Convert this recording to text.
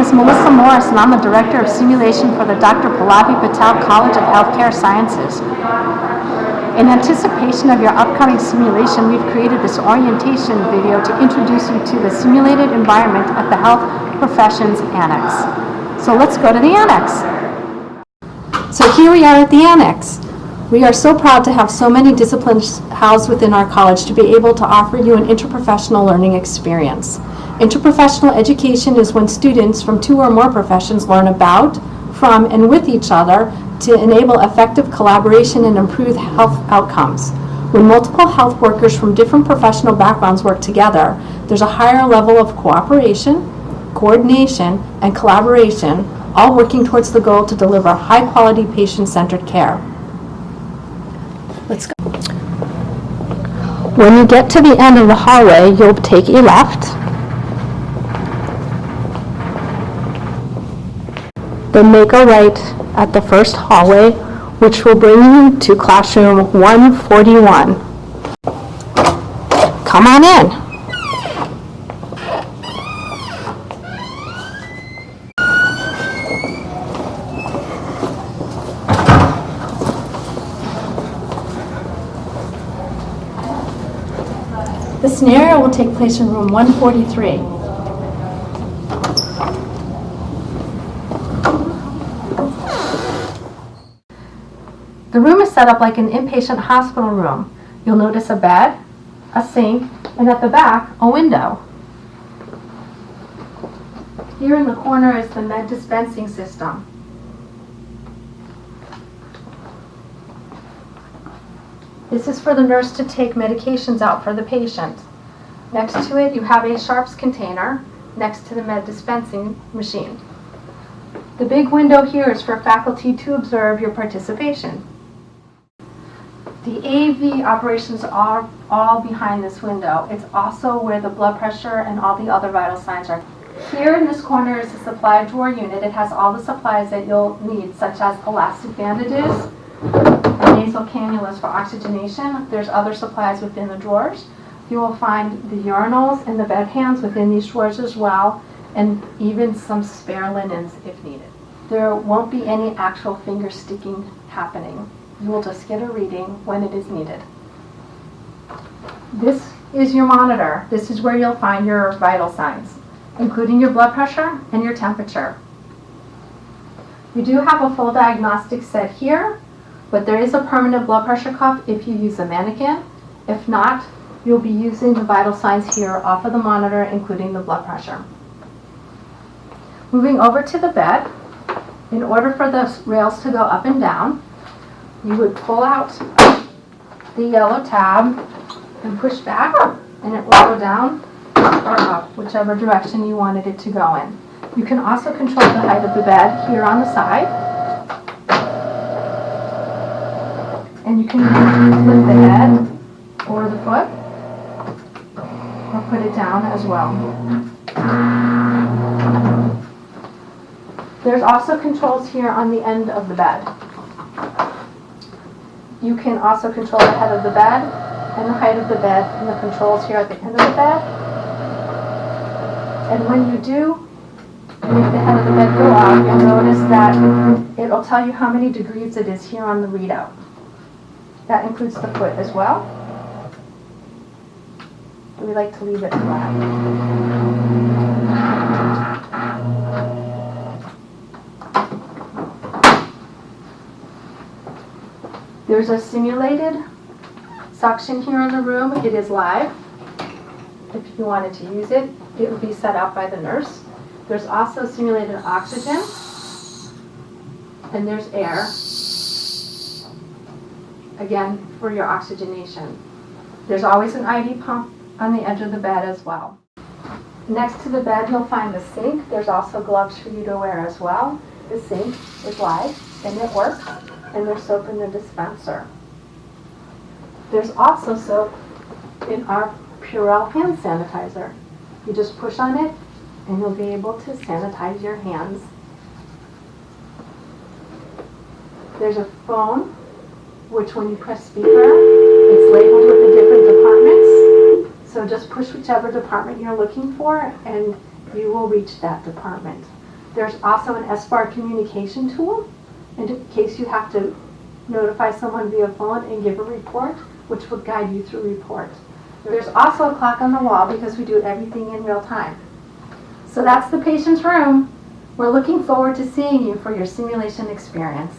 is Melissa Morris, and I'm the Director of Simulation for the Dr. Pallavi Patel College of Healthcare Sciences. In anticipation of your upcoming simulation, we've created this orientation video to introduce you to the simulated environment at the Health Professions Annex. So let's go to the Annex. So here we are at the Annex. We are so proud to have so many disciplines housed within our college to be able to offer you an interprofessional learning experience. Interprofessional education is when students from two or more professions learn about, from, and with each other to enable effective collaboration and improve health outcomes. When multiple health workers from different professional backgrounds work together, there's a higher level of cooperation, coordination, and collaboration, all working towards the goal to deliver high-quality, patient-centered care. Let's go. When you get to the end of the hallway, you'll take a left. Then make a right at the first hallway, which will bring you to classroom 141. Come on in. The scenario will take place in room 143. The room is set up like an inpatient hospital room. You'll notice a bed, a sink, and at the back, a window. Here in the corner is the med dispensing system. This is for the nurse to take medications out for the patient. Next to it, you have a sharps container next to the med dispensing machine. The big window here is for faculty to observe your participation. The AV operations are all behind this window. It's also where the blood pressure and all the other vital signs are. Here in this corner is the supply drawer unit. It has all the supplies that you'll need, such as elastic bandages, and nasal cannulas for oxygenation. There's other supplies within the drawers. You will find the urinals and the bedpans within these drawers as well, and even some spare linens if needed. There won't be any actual finger sticking happening. You will just get a reading when it is needed. This is your monitor. This is where you'll find your vital signs, including your blood pressure and your temperature. You do have a full diagnostic set here, but there is a permanent blood pressure cuff if you use a mannequin. If not, you'll be using the vital signs here off of the monitor, including the blood pressure. Moving over to the bed, in order for the rails to go up and down, you would pull out the yellow tab and push back, and it will go down or up, whichever direction you wanted it to go in. You can also control the height of the bed here on the side, and you can lift the head or the foot, or put it down as well. There's also controls here on the end of the bed. You can also control the head of the bed and the height of the bed, and the controls here at the end of the bed. And when you do make the head of the bed go up, you'll notice that it'll tell you how many degrees it is here on the readout. That includes the foot as well. We like to leave it flat. There's a simulated suction here in the room. It is live. If you wanted to use it, it would be set up by the nurse. There's also simulated oxygen, and there's air, again, for your oxygenation. There's always an IV pump on the edge of the bed as well. Next to the bed, you'll find the sink. There's also gloves for you to wear as well. The sink is live, and it works. And there's soap in the dispenser. There's also soap in our Purell hand sanitizer. You just push on it and you'll be able to sanitize your hands. There's a phone, which when you press speaker, it's labeled with the different departments. So just push whichever department you're looking for and you will reach that department. There's also an SBAR communication tool in case you have to notify someone via phone and give a report, which will guide you through report. There's also a clock on the wall because we do everything in real time. So that's the patient's room. We're looking forward to seeing you for your simulation experience.